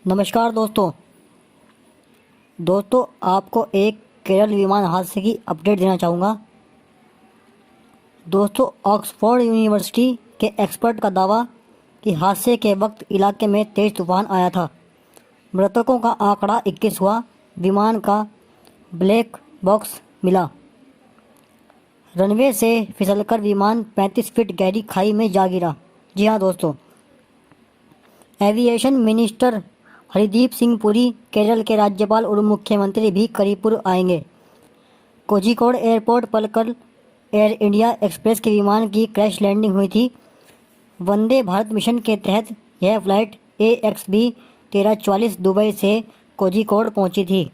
नमस्कार दोस्तों आपको एक केरल विमान हादसे की अपडेट देना चाहूँगा। दोस्तों, ऑक्सफोर्ड यूनिवर्सिटी के एक्सपर्ट का दावा कि हादसे के वक्त इलाके में तेज तूफान आया था। मृतकों का आंकड़ा 21 हुआ। विमान का ब्लैक बॉक्स मिला। रनवे से फिसलकर विमान 35 फीट गहरी खाई में जा गिरा। जी हाँ दोस्तों, एविएशन मिनिस्टर हरदीप सिंह पुरी, केरल के राज्यपाल और मुख्यमंत्री भी करीपुर आएंगे। कोझिकोड एयरपोर्ट पर कल एयर इंडिया एक्सप्रेस के विमान की क्रैश लैंडिंग हुई थी। वंदे भारत मिशन के तहत यह फ्लाइट AXB 1344 दुबई से कोझिकोड पहुंची थी।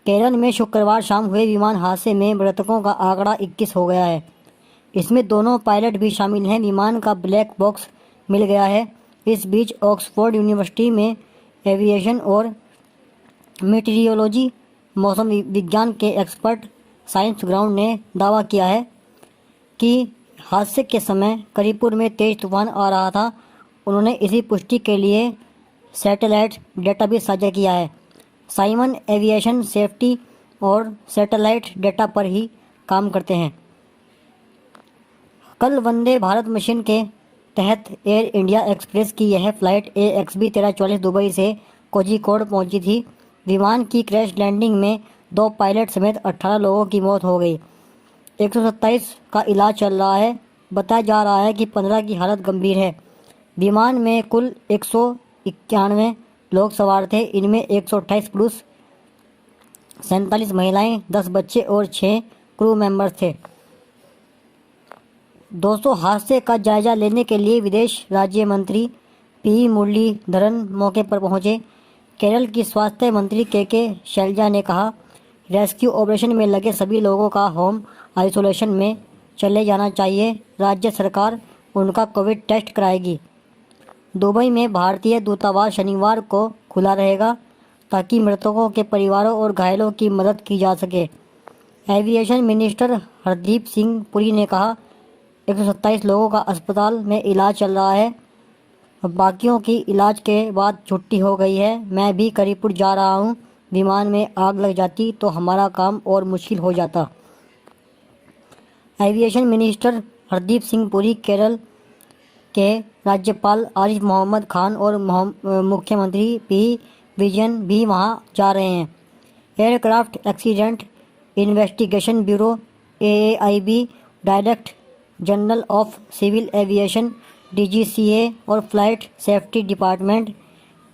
केरल में शुक्रवार शाम हुए विमान हादसे में मृतकों का आंकड़ा 21 हो गया है। इसमें दोनों पायलट भी शामिल हैं। विमान का ब्लैक बॉक्स मिल गया है। इस बीच ऑक्सफोर्ड यूनिवर्सिटी में एविएशन और मेटीरियोलॉजी मौसम विज्ञान के एक्सपर्ट साइंस ग्राउंड ने दावा किया है कि हादसे के समय करीपुर में तेज तूफान आ रहा था। उन्होंने इसी पुष्टि के लिए सैटेलाइट डेटा भी साझा किया है। साइमन एविएशन सेफ्टी और सैटेलाइट डेटा पर ही काम करते हैं। कल वंदे भारत मिशन के तहत एयर इंडिया एक्सप्रेस की यह फ्लाइट AXB 1344 दुबई से कोझिकोड पहुंची थी। विमान की क्रैश लैंडिंग में 2 पायलट समेत 18 लोगों की मौत हो गई। 127 का इलाज चल रहा है। बताया जा रहा है कि 15 की हालत गंभीर है। विमान में कुल 191 लोग सवार थे। इनमें 128 पुरुष, 47 महिलाएं, 10 बच्चे और 6 क्रू मेंबर्स थे। दोस्तों, हादसे का जायजा लेने के लिए विदेश राज्य मंत्री P मुरलीधरन मौके पर पहुंचे। केरल की स्वास्थ्य मंत्री KK शैलजा ने कहा, रेस्क्यू ऑपरेशन में लगे सभी लोगों का होम आइसोलेशन में चले जाना चाहिए। राज्य सरकार उनका कोविड टेस्ट कराएगी। दुबई में भारतीय दूतावास शनिवार को खुला रहेगा ताकि मृतकों के परिवारों और घायलों की मदद की जा सके। एविएशन मिनिस्टर हरदीप सिंह पुरी ने कहा, 127 लोगों का अस्पताल में इलाज चल रहा है। बाकियों की इलाज के बाद छुट्टी हो गई है। मैं भी करीपुर जा रहा हूँ। विमान में आग लग जाती तो हमारा काम और मुश्किल हो जाता। एविएशन मिनिस्टर हरदीप सिंह पुरी, केरल के राज्यपाल आरिफ मोहम्मद खान और मुख्यमंत्री P विजयन भी वहां जा रहे हैं। Aircraft accident investigation bureau AAIB, director general of civil aviation DGCA और फ्लाइट सेफ्टी डिपार्टमेंट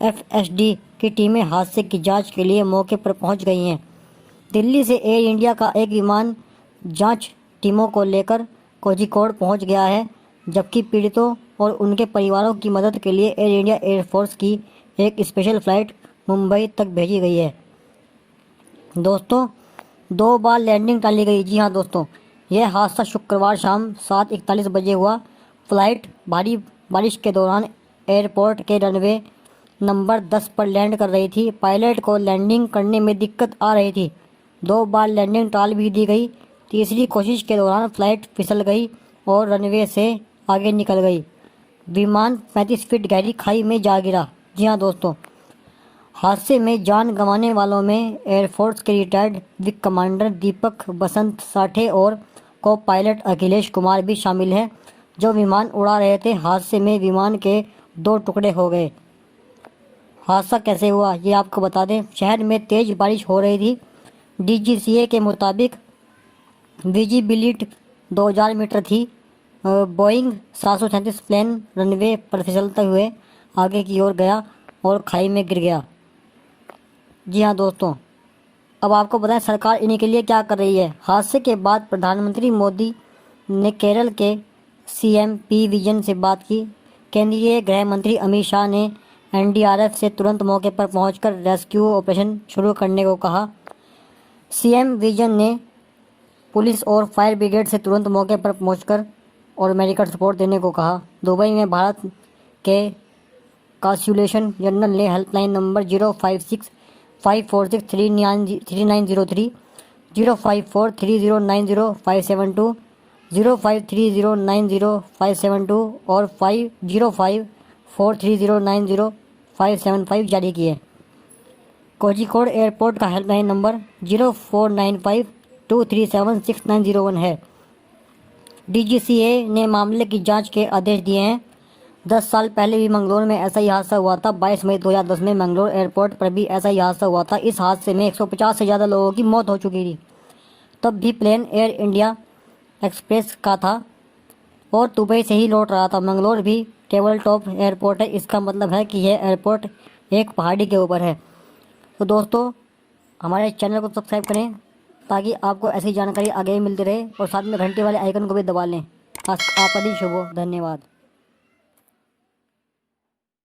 FSD की टीमें हादसे की जांच के लिए मौके पर पहुंच गई हैं। दिल्ली से एयर इंडिया का एक विमान जांच टीमों को लेकर कोझिकोड पहुंच गया है, जबकि पीड़ितों और उनके परिवारों की मदद के लिए एयर इंडिया एयरफोर्स की एक स्पेशल फ्लाइट मुंबई तक भेजी गई है। दोस्तों, 2 बार लैंडिंग टाली गई। जी हाँ दोस्तों, यह हादसा शुक्रवार शाम 7:41 बजे हुआ। फ्लाइट भारी बारिश के दौरान एयरपोर्ट के रनवे नंबर 10 पर लैंड कर रही थी। पायलट को लैंडिंग करने में दिक्कत आ रही थी। 2 बार लैंडिंग टाल भी दी गई। तीसरी कोशिश के दौरान फ्लाइट फिसल गई और रनवे से आगे निकल गई। विमान 35 फीट गहरी खाई में जा गिरा। जी हाँ दोस्तों, हादसे में जान गंवाने वालों में एयरफोर्स के रिटायर्ड विंग कमांडर दीपक बसंत साठे और को पायलट अखिलेश कुमार भी शामिल हैं, जो विमान उड़ा रहे थे। हादसे में विमान के 2 टुकड़े हो गए। हादसा कैसे हुआ ये आपको बता दें। शहर में तेज बारिश हो रही थी। DGCA के मुताबिक विजिबिलिटी 2000 मीटर थी। बोइंग 737 प्लेन रनवे पर फिसलते हुए आगे की ओर गया और खाई में गिर गया। जी हाँ दोस्तों, अब आपको बताएं सरकार इन्हीं के लिए क्या कर रही है। हादसे के बाद प्रधानमंत्री मोदी ने केरल के CM P विजयन से बात की। केंद्रीय गृह मंत्री अमित शाह ने NDRF से तुरंत मौके पर पहुंचकर रेस्क्यू ऑपरेशन शुरू करने को कहा। CM विजयन ने पुलिस और फायर ब्रिगेड से तुरंत मौके पर पहुंचकर और मेडिकल सपोर्ट देने को कहा। दुबई में भारत के कांसुलेशन जनरल ने हेल्पलाइन नंबर 056-546-3903, 0543090-572, 053090572 और 50543090572 575 जारी की है। कोझिकोड एयरपोर्ट का हेल्पलाइन नंबर 0495237690 है। डीजीसीए ने मामले की जांच के आदेश दिए हैं। 10 साल पहले भी मंगलोर में ऐसा ही हादसा हुआ था। 22 मई 2010 में मंगलोर एयरपोर्ट पर भी ऐसा ही हादसा हुआ था। इस हादसे में 150 से ज़्यादा लोगों की मौत हो चुकी थी। तब भी प्लेन एयर इंडिया एक्सप्रेस का था और दुबई से ही लौट रहा था। मंगलोर भी टेबल टॉप एयरपोर्ट है। इसका मतलब है कि यह एयरपोर्ट एक पहाड़ी के ऊपर है। तो दोस्तों, हमारे चैनल को सब्सक्राइब करें ताकि आपको ऐसी जानकारी आगे भी मिलती रहे और साथ में घंटी वाले आइकन को भी दबा लें। आपका दिन शुभ हो। धन्यवाद।